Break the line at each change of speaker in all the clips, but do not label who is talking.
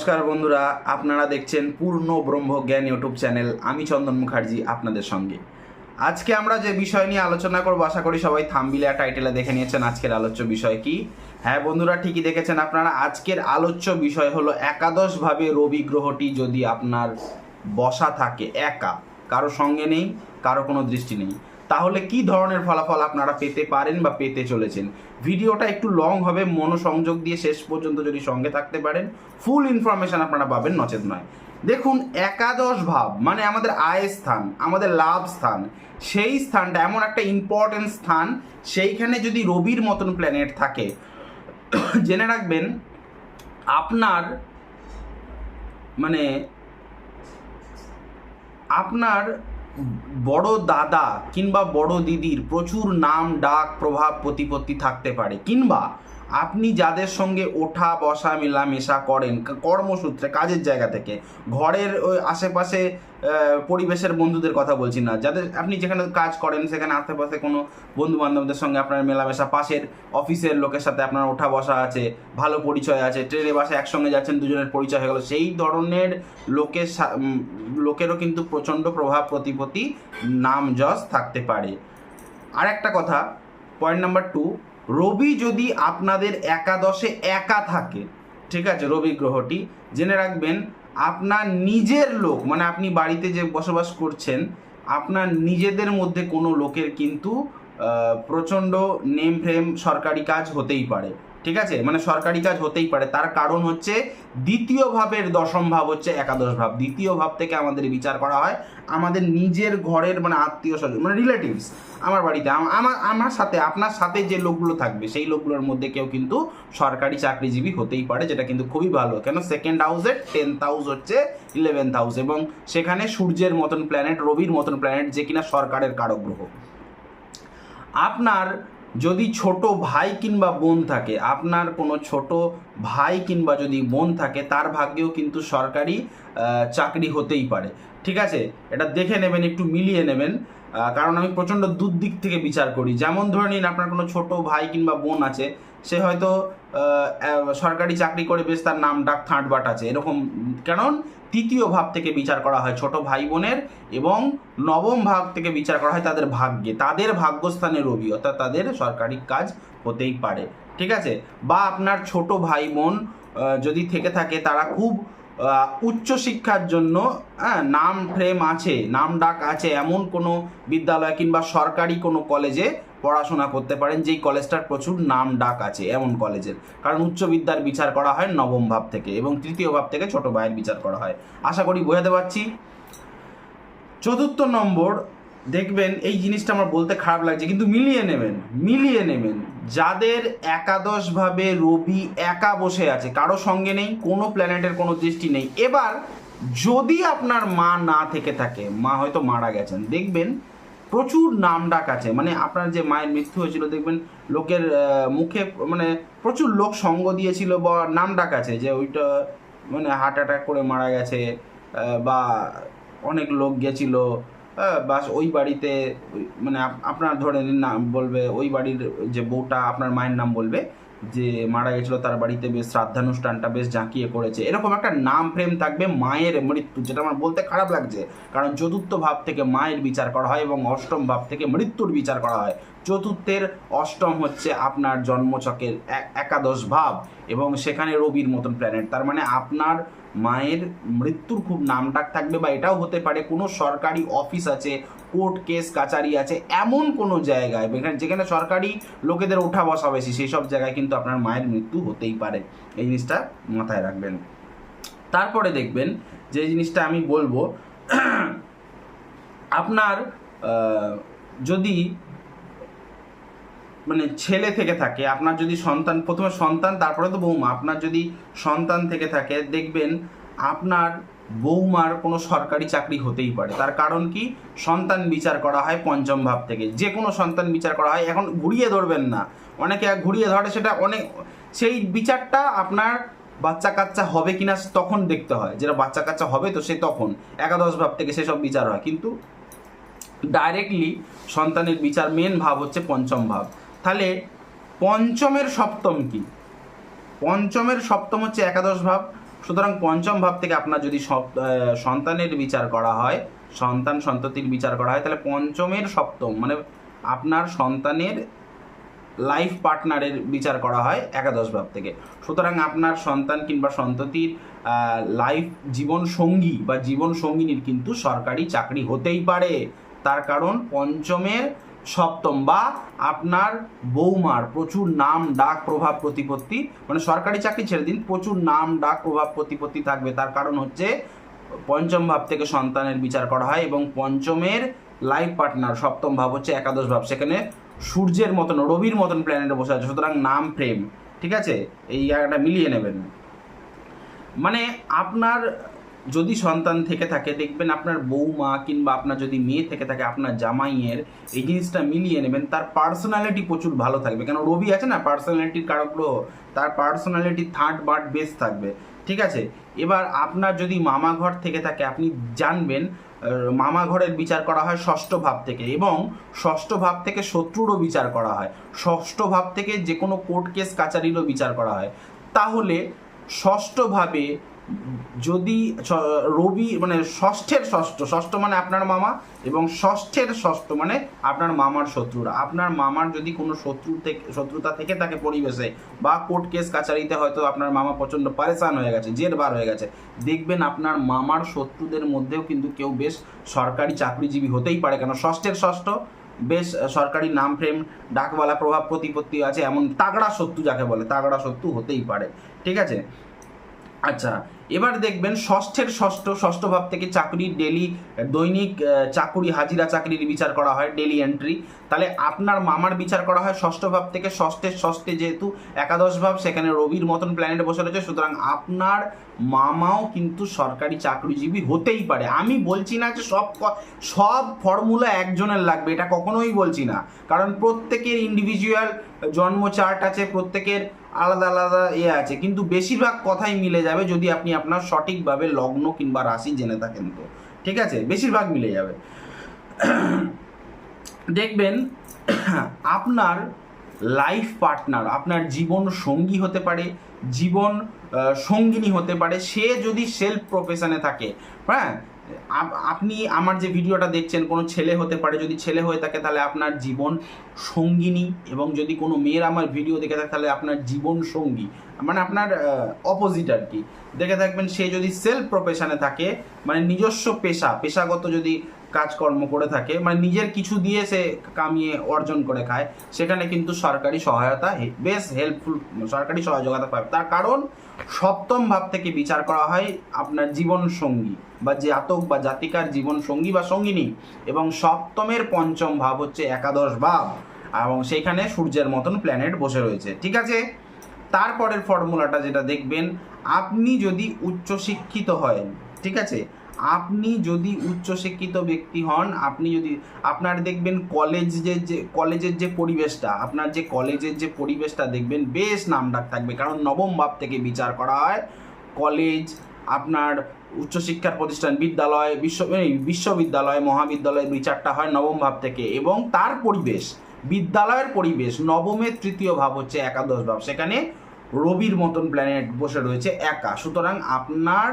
নমস্কার বন্ধুরা, আপনারা দেখছেন পূর্ণ ব্রহ্মজ্ঞান ইউটিউব চ্যানেল। আমি চন্দন মুখার্জি আপনাদের সঙ্গে। আজকে আমরা যে বিষয় নিয়ে আলোচনা করব, আশা করি সবাই থাম্বনেল আর টাইটেলে দেখে নিয়েছেন আজকের আলোচ্য বিষয় কি। হ্যাঁ বন্ধুরা, ঠিকই দেখেছেন আপনারা। আজকের আলোচ্য বিষয় হলো একাদশভাবে রবি গ্রহটি যদি আপনার বসা থাকে, একা, কারো সঙ্গে নেই, কারো কোনো দৃষ্টি নেই, তাহলে কি ধরনের ফলাফল আপনারা পেতে পারেন বা পেতে চলেছেন। ভিডিওটা একটু লং হবে, মনোসংযোগ দিয়ে শেষ পর্যন্ত যদি সঙ্গে থাকতে পারেন ফুল ইনফরমেশন আপনারা পাবেন, নচেত নয়। দেখুন, একাদশ ভাব মানে আমাদের আয় স্থান, আমাদের লাভ স্থান। সেই স্থানটা এমন একটা ইম্পর্টেন্ট স্থান, সেইখানে যদি রবির মতন প্ল্যানেট থাকে, জেনে রাখবেন আপনার আপনার বড় দাদা কিংবা বড় দিদির প্রচুর নাম ডাক প্রভাব প্রতিপত্তি থাকতে পারে, কিংবা আপনি যাদের সঙ্গে ওঠা বসা মেলামেশা করেন কর্মসূত্রে, কাজের জায়গা থেকে, ঘরের ওই আশেপাশে পরিবেশের বন্ধুদের কথা বলছি না, যাদের আপনি যেখানে কাজ করেন সেখানে আশেপাশে কোনো বন্ধু বান্ধবদের সঙ্গে আপনার মেলামেশা, পাশের অফিসের লোকের সাথে আপনার ওঠা বসা আছে, ভালো পরিচয় আছে, ট্রেনে বাসে একসঙ্গে যাচ্ছেন, দুজনের পরিচয় হয়ে গেল, সেই ধরনের লোকেরও কিন্তু প্রচণ্ড প্রভাব প্রতিপত্তি, নাম যশ থাকতে পারে। আর একটা কথা, পয়েন্ট নাম্বার 2, রবি যদি আপনাদের একাদশে একা থাকে, ঠিক আছে, রবি গ্রহটি, জেনে রাখবেন আপনার নিজের লোক, মানে আপনি বাড়িতে যে বসবাস করছেন, আপনার নিজেদের মধ্যে কোনো লোকের কিন্তু প্রচণ্ড নেম ফ্রেম সরকারি কাজ হতেই পারে, ঠিক আছে, মানে সরকারি কাজ হতেই পারে। তার কারণ হচ্ছে দ্বিতীয় ভাবের দশম ভাব হচ্ছে একাদশ ভাব। দ্বিতীয় ভাব থেকে আমাদের বিচার করা হয় আমাদের নিজের ঘরের, মানে আত্মীয় স্বজন, মানে রিলেটিভস। আমার বাড়িতে আমার সাথে, আপনার সাথে যে লোকগুলো থাকবে, সেই লোকগুলোর মধ্যে কেউ কিন্তু সরকারি চাকরিজীবী হতেই পারে, যেটা কিন্তু খুবই ভালো। কেন, সেকেন্ড হাউসের 10th হাউস হচ্ছে 11th হাউস, এবং সেখানে সূর্যের মতন প্ল্যানেট, রবির মতন প্ল্যানেট, যে কিনা সরকারের কারক গ্রহ। আপনার যদি ছোট ভাই কিংবা বোন থাকে, আপনার কোনো ছোট ভাই কিংবা যদি বোন থাকে, তার ভাগ্যেও কিন্তু সরকারি চাকরি হতেই পারে, ঠিক আছে। এটা দেখে নেবেন, একটু মিলিয়ে নেবেন, কারণ আমি প্রচণ্ড দিক থেকে বিচার করি। যেমন ধরে নিন, আপনার কোনো ছোট ভাই কিংবা বোন আছে, সে হয়তো সরকারি চাকরি করে, বেশ তার নাম ডাক থাঁট বাট আছে, এরকম। কারণ তৃতীয় ভাব থেকে বিচার করা হয় ছোট ভাই বোনের, এবং নবম ভাব থেকে বিচার করা হয় তাদের ভাগ্যে, তাদের ভাগ্যস্থানে রবি, অর্থাৎ তাদের সরকারি কাজ হতেই পারে, ঠিক আছে। বা আপনার ছোট ভাই বোন যদি থেকে থাকে, তারা খুব উচ্চশিক্ষার জন্য নাম ফ্রেম আছে, নাম ডাক আছে, এমন কোনো বিদ্যালয় কিংবা সরকারি কোনো কলেজে পড়াশোনা করতে পারেন, যেই কলেজটার প্রচুর নাম ডাক আছে, এমন কলেজের। কারণ উচ্চ বিদ্যার বিচার করা হয় নবম ভাব থেকে, এবং তৃতীয় ভাব থেকে ছোট ভাইয়ের বিচার করা হয়। আশা করি বোঝাতে পারছি। 4th নম্বর, দেখবেন এই জিনিসটা আমার বলতে খারাপ লাগছে, কিন্তু মিলিয়ে নেবেন যাদের একাদশভাবে রবি একা বসে আছে, কারো সঙ্গে নেই, কোনো প্ল্যানেটের কোনো দৃষ্টি নেই। এবার যদি আপনার মা না থেকে থাকে, মা হয়তো মারা গেছেন, দেখবেন প্রচুর নাম ডাক আছে, মানে আপনার যে মায়ের মৃত্যু হয়েছিল, দেখবেন লোকের মুখে, মানে প্রচুর লোক সঙ্গ দিয়েছিল, বা নাম ডাক আছে যে ওইটা মানে হার্ট অ্যাটাক করে মারা গেছে, বা অনেক লোক গেছিল, বাস ওই বাড়িতে, মানে আপনার ধরে নিন নাম বলবে, ওই বাড়ির যে বউটা আপনার মায়ের নাম বলবে যে মারা গেছিলো, তার বাড়িতে বেশ শ্রাদ্ধানুষ্ঠানটা বেশ জাঁকিয়ে করেছে, এরকম একটা নাম ফ্রেম থাকবে মায়ের মৃত্যু, যেটা আমার বলতে খারাপ লাগছে। কারণ 4th ভাব থেকে মায়ের বিচার করা হয়, এবং 8ম ভাব থেকে মৃত্যুর বিচার করা হয়। 4th-এর 8ম হচ্ছে আপনার জন্মছকের একাদশ ভাব, এবং সেখানে রবির মতন প্ল্যানেট। তার মানে আপনার মায়ের মৃত্যুর খুব নামডাক থাকবে, বা এটাও হতে পারে কোনো সরকারি অফিস আছে, কোর্ট কেস কাচারি আছে, এমন কোনো জায়গায় যেখানে সরকারি লোকেদের ওঠা বসা বেশি, সেই সব জায়গায় কিন্তু আপনার মায়ের মৃত্যু হতেই পারে। এই জিনিসটা মাথায় রাখবেন। তারপরে দেখবেন যে জিনিসটা আমি বলবো, আপনার যদি মানে ছেলে থেকে থাকে, আপনার যদি সন্তান, প্রথমে সন্তান তারপরে তো বৌমা, আপনার যদি সন্তান থেকে থাকে, দেখবেন আপনার বৌমার কোনো সরকারি চাকরি হতেই পারে। তার কারণ কি, সন্তান বিচার করা হয় 5ম ভাব থেকে, যে কোনো সন্তান বিচার করা হয়। এখন ঘুরিয়ে ধরবেন না, অনেকে ঘুরিয়ে ধরে, সেটা অনেক, সেই বিচারটা আপনার বাচ্চা কাচ্চা হবে কিনা তখন দেখতে হয়, যেটা বাচ্চা কাচ্চা হবে তো সে তখন একাদশ ভাব থেকে সেসব বিচার হয়, কিন্তু ডাইরেক্টলি সন্তানের বিচার মেন ভাব হচ্ছে 5ম ভাব। তাহলে 5ম-এর 7ম কি, 5ম-এর 7ম হচ্ছে একাদশ ভাব, সুতরাং পঞ্চম ভাব থেকে আপনার যদি সন্তানের বিচার করা হয়, সন্তান সন্ততির বিচার করা হয়, তাহলে পঞ্চমের সপ্তম মানে আপনার সন্তানের লাইফ পার্টনারের বিচার করা হয় একাদশ ভাব থেকে। সুতরাং আপনার সন্তান কিংবা সন্ততির লাইফ জীবন সঙ্গী বা জীবন সঙ্গিনীর কিন্তু সরকারি চাকরি হতেই পারে। তার কারণ পঞ্চমের সপ্তম বা আপনার বৌমার প্রচুর নাম ডাক প্রভাব প্রতিপত্তি, মানে সরকারি চাকরি ছেড়ে দিন, প্রচুর নাম ডাক প্রভাব প্রতিপত্তি থাকবে। তার কারণ হচ্ছে পঞ্চম ভাব থেকে সন্তানের বিচার করা হয় এবং পঞ্চমের লাইফ পার্টনার সপ্তম ভাব হচ্ছে একাদশ ভাব, সেখানে সূর্যের মতন রবির মতন প্ল্যানেটে বসে আছে। সুতরাং নাম প্রেম, ঠিক আছে, এই জায়গাটা মিলিয়ে নেবেন। মানে আপনার যদি সন্তান থেকে থাকে দেখবেন আপনার বৌমা কিংবা আপনার যদি মেয়ে থেকে থাকে আপনার জামাইয়ের, এই জিনিসটা মিলিয়ে নেবেন। তার পার্সোনালিটি প্রচুর ভালো থাকবে, কেন রবি আছে না পার্সোনালিটির কারক গ্রহ, তার পার্সোনালিটি থার্ড বার্ড বেস থাকবে, ঠিক আছে। এবার আপনার যদি মামা ঘর থেকে থাকে আপনি জানবেন মামা ঘরের বিচার করা হয় ষষ্ঠ ভাব থেকে এবং ষষ্ঠ ভাব থেকে শত্রুরও বিচার করা হয়, ষষ্ঠ ভাব থেকে যে কোনো কোর্ট কেস কাচারিরও বিচার করা হয়। তাহলে ষষ্ঠ ভাবে যদি রবি মানে ষষ্ঠের ষষ্ঠ, ষষ্ঠ মানে আপনার মামা এবং ষষ্ঠের ষষ্ঠ মানে আপনার মামার শত্রুরা, আপনার মামার যদি কোনো শত্রুতা থেকে থাকে পরিবেশে বা কোর্ট কেস কাচারিতে হয়তো আপনার মামা প্রচণ্ড পারেশান হয়ে গেছে, জেরবার হয়ে গেছে, দেখবেন আপনার মামার শত্রুদের মধ্যেও কিন্তু কেউ বেশ সরকারি চাকরিজীবী হতেই পারে, কেন ষষ্ঠের ষষ্ঠ বেশ সরকারি নাম ফ্রেম ডাকওয়ালা প্রভাব প্রতিপত্তি আছে, এমন তাগড়া শত্রু যাকে বলে তাগড়া শত্রু হতেই পারে, ঠিক আছে। আচ্ছা, এবার দেখবেন ষষ্ঠের ষষ্ঠ ভাব থেকে চাকরির ডেলি দৈনিক চাকুরি হাজিরা চাকরির বিচার করা হয়, ডেলি এন্ট্রি। তাহলে আপনার মামার বিচার করা হয় ষষ্ঠ ভাব থেকে, ষষ্ঠে যেহেতু একাদশ ভাব সেখানে রবির মতন প্ল্যানেটে বসে রয়েছে, সুতরাং আপনার মামাও কিন্তু সরকারি চাকরিজীবী হতেই পারে। আমি বলছি না যে সব ফর্মুলা একজনের লাগবে, এটা কখনোই বলছি না, কারণ প্রত্যেকের ইন্ডিভিজুয়াল জন্ম চার্ট আছে, প্রত্যেকের আলাদা আলাদা আছে, কিন্তু বেশিরভাগ কথাই মিলে যাবে যদি আপনি আপনার সঠিকভাবে লগ্ন কিংবা রাশি জেনে থাকেন, তো ঠিক আছে, বেশিরভাগ মিলে যাবে। দেখবেন আপনার লাইফ পার্টনার আপনার জীবন সঙ্গী হতে পারে, জীবন সঙ্গিনী হতে পারে, সে যদি সেলফ প্রফেশনে থাকে, হ্যাঁ, আপনি আমার যে ভিডিওটা দেখছেন কোনো ছেলে হতে পারে, যদি ছেলে হয়ে থাকে তাহলে আপনার জীবন সঙ্গিনী, এবং যদি কোনো মেয়ের আমার ভিডিও দেখে থাকে তাহলে আপনার জীবন সঙ্গী, মানে আপনার অপোজিট আর কি, দেখে থাকবেন। সে যদি সেলফ প্রফেশনে থাকে মানে নিজস্ব পেশাগত যদি কাজকর্ম করে থাকে, মানে নিজের কিছু দিয়ে সে কামিয়ে অর্জন করে খায়, সেখানে কিন্তু সরকারি সহায়তা বেশ হেল্পফুল, সরকারি সহযোগিতা পাবে। তার কারণ সপ্তম ভাব থেকে বিচার করা হয় আপনার জীবন সঙ্গী বা জাতক বা জাতিকার জীবন সঙ্গী বা সঙ্গিনী, এবং সপ্তমের পঞ্চম ভাব হচ্ছে একাদশ ভাব এবং সেইখানে সূর্যের মতন প্ল্যানেট বসে রয়েছে, ঠিক আছে। তারপরের ফর্মুলাটা যেটা দেখবেন, আপনি যদি উচ্চশিক্ষিত হয়, ঠিক আছে, আপনি যদি উচ্চশিক্ষিত ব্যক্তি হন, আপনি যদি আপনার দেখবেন কলেজের যে পরিবেশটা, আপনার যে কলেজের যে পরিবেশটা দেখবেন বেশ নামডাক থাকবে, কারণ নবম ভাব থেকে বিচার করা হয় কলেজ, আপনার উচ্চশিক্ষার প্রতিষ্ঠান, বিদ্যালয়, বিশ্ববিদ্যালয়, মহাবিদ্যালয় বিচারটা হয় নবম ভাব থেকে, এবং তার পরিবেশ বিদ্যালয়ের পরিবেশ নবমের তৃতীয় ভাব হচ্ছে একাদশ ভাব, সেখানে রবির মতন প্ল্যানেট বসে রয়েছে একা। সুতরাং আপনার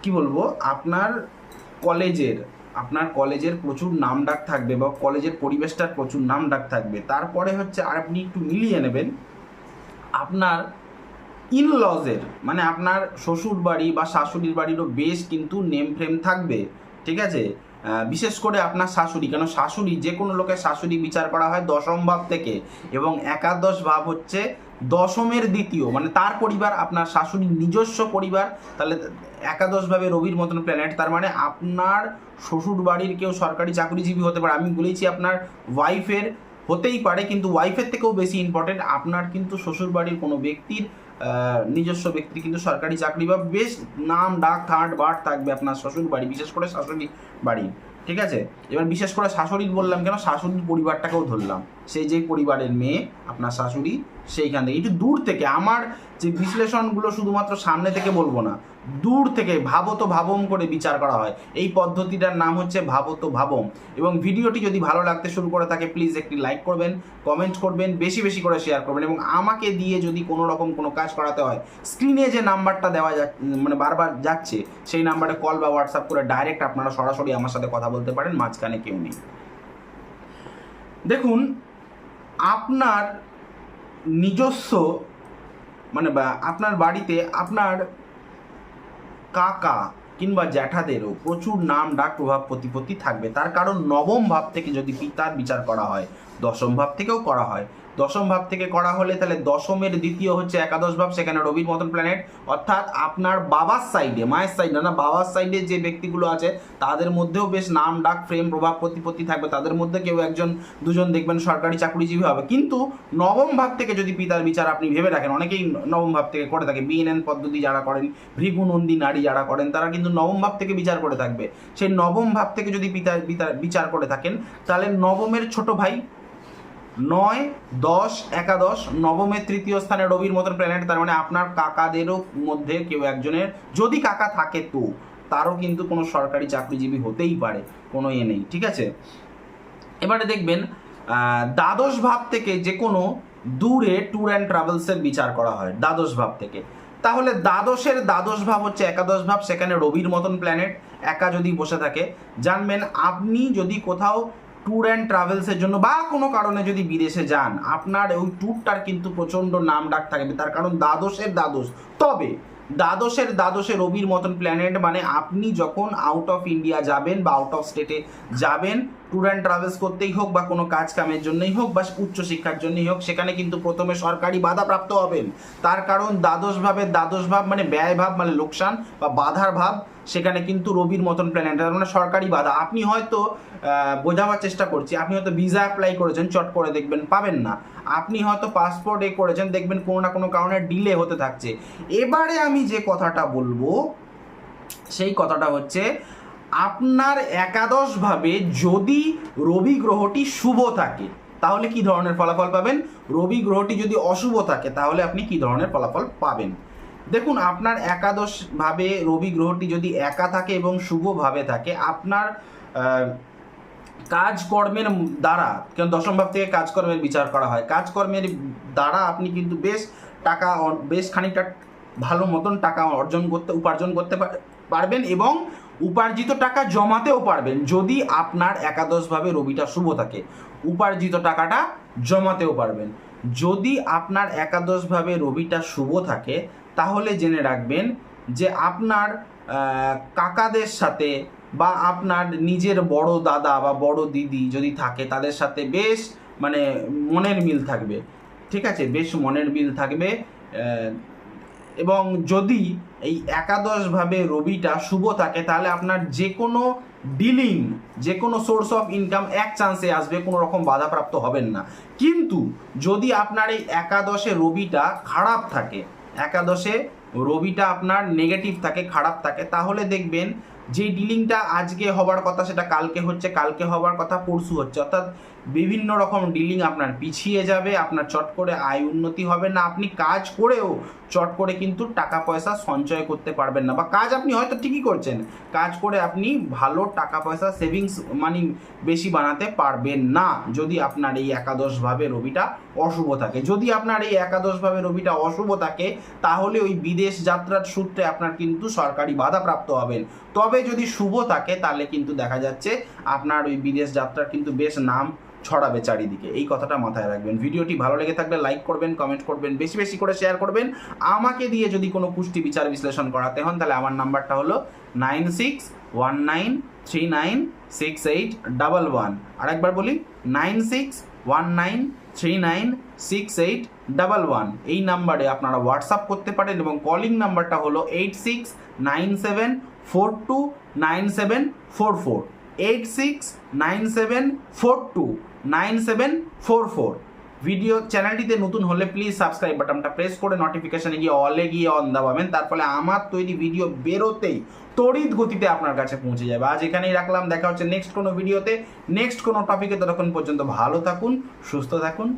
কি বলবো, আপনার কলেজের প্রচুর নামডাক থাকবে বা কলেজের পরিবেশটার প্রচুর নামডাক থাকবে। তারপরে হচ্ছে আর আপনি একটু মিলিয়ে নেবেন আপনার ইনলজের, মানে আপনার শ্বশুর বাড়ি বা শাশুড়ির বাড়িরও বেশ কিন্তু নেম ফ্রেম থাকবে, ঠিক আছে। বিশেষ করে আপনার শাশুড়ি, কেন শাশুড়ি যে কোনো লোকের শাশুড়ি বিচার করা হয় দশম ভাব থেকে, এবং একাদশ ভাব হচ্ছে দশমের দ্বিতীয়, মানে তার পরিবার আপনার শাশুড়ির নিজস্ব পরিবার, তাহলে একাদশ ভাবে রবির মতন প্ল্যানেট, তার মানে আপনার শ্বশুর বাড়ির কেউ সরকারি চাকরিজীবী হতে পারে। আমি বলেছি আপনার ওয়াইফের হতেই পারে, কিন্তু ওয়াইফের থেকেও বেশি ইম্পর্টেন্ট আপনার কিন্তু শ্বশুর বাড়ির কোনো ব্যক্তির নিজস্ব ব্যক্তি কিন্তু সরকারি চাকরি বা বেশ নাম ডাক থার্ড বার্ড থাকবে আপনার শ্বশুর বাড়ি, বিশেষ করে শাশুড়ি বাড়ি, ঠিক আছে। এবার বিশেষ করে শাশুড়ির বললাম কেন, শাশুড়ির পরিবারটাকেও ধরলাম, সেই যে পরিবারের মেয়ে আপনার শাশুড়ি, সেইখান থেকে একটু দূর থেকে, আমার যে বিশ্লেষণগুলো শুধুমাত্র সামনে থেকে বলবো না, দূর থেকে ভাবতো ভাবম করে বিচার করা হয়। এই পদ্ধতিটার নাম হচ্ছে ভাবতো ভাবম। এবং ভিডিওটি যদি ভালো লাগতে শুরু করে থাকে প্লিজ একটি লাইক করবেন, কমেন্ট করবেন, বেশি বেশি করে শেয়ার করবেন। এবং আমাকে দিয়ে যদি কোনো রকম কোনো কাজ করাতে হয়, স্ক্রিনে যে নাম্বারটা দেওয়া মানে বারবার যাচ্ছে, সেই নাম্বারে কল বা হোয়াটসঅ্যাপ করে ডাইরেক্ট আপনারা সরাসরি আমার সাথে কথা বলতে পারেন, মাঝখানে কেউ নেই। দেখুন, আপনার নিজস্ব মানে বা আপনার বাড়িতে আপনার কাকা কিংবা জ্যাঠাদেরও প্রচুর নাম ডাক প্রভাব প্রতিপত্তি থাকবে। তার কারণ নবম ভাব থেকে যদি পিতার বিচার করা হয়, দশম ভাব থেকেও করা হয়। দশম ভাব থেকে করা হলে তাহলে দশমের দ্বিতীয় হচ্ছে একাদশ ভাব, সেখানে রবির মতন প্ল্যানেট। অর্থাৎ আপনার বাবার সাইডে, মায়ের সাইডে না, বাবার সাইডে যে ব্যক্তিগুলো আছে তাদের মধ্যেও বেশ নাম ডাক ফ্রেম প্রভাব প্রতিপত্তি থাকবে। তাদের মধ্যে কেউ একজন দুজন দেখবেন সরকারি চাকরিজীবী হবে। কিন্তু নবম ভাব থেকে যদি পিতার বিচার আপনি ভেবে রাখেন, অনেকেই নবম ভাব থেকে করে থাকে, বিএনএন পদ্ধতি যারা করেন, ভৃগুনন্দী নারী যারা করেন, তারা কিন্তু নবম ভাব থেকে বিচার করে থাকবে। সেই নবম ভাব থেকে যদি পিতার বিচার করে থাকেন, তাহলে নবমের ছোট ভাই 9, 10, একাদশ, নবমের তৃতীয় স্থানে রবির মতন প্ল্যানেট। তার মানে আপনার কাকাদেরও মধ্যে কেউ একজনের, যদি কাকা থাকে তো তারও কিন্তু কোনো সরকারি চাকরিজীবী হতেই পারে, কোনো নেই, ঠিক আছে। এবারে দেখবেন দ্বাদশ ভাব থেকে যে কোনো দূরে ট্যুর অ্যান্ড ট্রাভেলসের বিচার করা হয় দ্বাদশ ভাব থেকে। তাহলে দ্বাদশ ভাব হচ্ছে একাদশ ভাব, সেখানে রবির মতন প্ল্যানেট একা যদি বসে থাকে, জানবেন আপনি যদি কোথাও ট্যুর অ্যান্ড ট্রাভেলসের জন্য বা কোনো কারণে যদি বিদেশে যান, আপনার ওই ট্যুরটার কিন্তু প্রচণ্ড নাম ডাক থাকবে। তার কারণ দ্বাদশ। তবে দ্বাদশে রবির মতন প্ল্যানেট, মানে আপনি যখন আউট অফ ইন্ডিয়া যাবেন বা আউট অফ স্টেটে যাবেন, ট্যুর অ্যান্ড ট্রাভেলস করতেই হোক বা কোনো কাজ কামের জন্যই হোক বা উচ্চশিক্ষার জন্যই হোক, সেখানে কিন্তু প্রথমে সরকারি বাধা প্রাপ্ত হবেন। তার কারণ দ্বাদশ ভাব মানে ব্যয় ভাব, মানে লোকসান বা বাধার ভাব, সেখানে কিন্তু রবির মতন প্ল্যানেট, মানে সরকারি বাধা। আপনি হয়তো বোঝাবার চেষ্টা করছি, আপনি হয়তো ভিসা অ্যাপ্লাই করেছেন, চট করে দেখবেন পাবেন না। আপনি হয়তো পাসপোর্ট করেছেন, দেখবেন কোনো না কোনো কারণে ডিলে হতে থাকছে। এবারে আমি যে কথাটা বলবো সেই কথাটা হচ্ছে, আপনার একাদশভাবে যদি রবি গ্রহটি শুভ থাকে তাহলে কি ধরনের ফলাফল পাবেন, রবি গ্রহটি যদি অশুভ থাকে তাহলে আপনি কি ধরনের ফলাফল পাবেন। দেখুন, আপনার একাদশভাবে রবি গ্রহটি যদি একা থাকে এবং শুভভাবে থাকে, আপনার কাজকর্মের দ্বারা, কেন দশম ভাব থেকে কাজকর্মের বিচার করা হয়, কাজকর্মের দ্বারা আপনি কিন্তু বেশ খানিকটা ভালো মতন টাকা উপার্জন করতে পারবেন এবং উপার্জিত টাকা জমাতেও পারবেন। যদি আপনার একাদশভাবে রবিটা শুভ থাকে, উপার্জিত টাকাটা জমাতেও পারবেন। যদি আপনার একাদশভাবে রবিটা শুভ থাকে, তাহলে জেনে রাখবেন যে আপনার কাকাদের সাথে বা আপনার নিজের বড় দাদা বা বড় দিদি যদি থাকে, তাদের সাথে বেশ মানে মনের মিল থাকবে, ঠিক আছে, বেশ মনের মিল থাকবে। এবং যদি এই একাদশভাবে রবিটা শুভ থাকে, তাহলে আপনার যে কোনো ডিলিং, যে কোনো সোর্স অফ ইনকাম এক চান্সে আসবে, কোনো রকম বাধাপ্রাপ্ত হবেন না। কিন্তু যদি আপনার এই একাদশে রবিটা খারাপ থাকে, একাদশে রবিটা আপনার নেগেটিভ থাকে, খারাপ থাকে, তাহলে দেখবেন যে ডিলিংটা আজকে হবার কথা সেটা কালকে হচ্ছে, কালকে হবার কথা পরশু হচ্ছে। অর্থাৎ বিভিন্ন রকম ডিলিং আপনার পিছিয়ে যাবে, আপনার চট করে আয় উন্নতি হবে না, আপনি কাজ করেও চট করে কিন্তু টাকা পয়সা সঞ্চয় করতে পারবেন না। বা কাজ আপনি হয়তো ঠিকই করছেন, কাজ করে আপনি ভালো টাকা পয়সা সেভিংস মানি বেশি বানাতে পারবেন না, যদি আপনার এই একাদশভাবে রবিটা অশুভ থাকে। যদি আপনার এই একাদশভাবে রবিটা অশুভ থাকে, তাহলে ওই বিদেশ যাত্রার সূত্রে আপনার কিন্তু সরকারি বাধাপ্রাপ্ত হবেন। তবে যদি শুভ থাকে, তাহলে কিন্তু দেখা যাচ্ছে আপনার ওই বিদেশ যাত্রার কিন্তু বেশ নাম ছড়াবে চারিদিকে। এই কথাটা মাথায় রাখবেন। ভিডিওটি ভালো লেগে থাকলে লাইক করবেন, কমেন্ট করবেন, বেশি বেশি করে শেয়ার করবেন। আমাকে দিয়ে যদি কোনো কুষ্টি বিচার বিশ্লেষণ করাতে হন, তাহলে আমার নাম্বারটা হলো 9619396811। আরেকবার বলি, 9619396811। এই নাম্বারে আপনারা হোয়াটসঅ্যাপ করতে পারেন এবং কলিং নাম্বারটা হলো 8697429744, 8697429744। ভিডিও চ্যানেলটিতে নতুন হলে প্লিজ সাবস্ক্রাইব বাটনটা প্রেস করে নোটিফিকেশানে গিয়ে অলে গিয়ে অন দাবাবেন, তার ফলে আমার তৈরি ভিডিও বেরোতেই তড়িৎ গতিতে আপনার কাছে পৌঁছে যাবে। আজ এখানেই রাখলাম, দেখা হচ্ছে নেক্সট কোনো ভিডিওতে, নেক্সট কোনো টপিকে। ততক্ষণ পর্যন্ত ভালো থাকুন, সুস্থ থাকুন।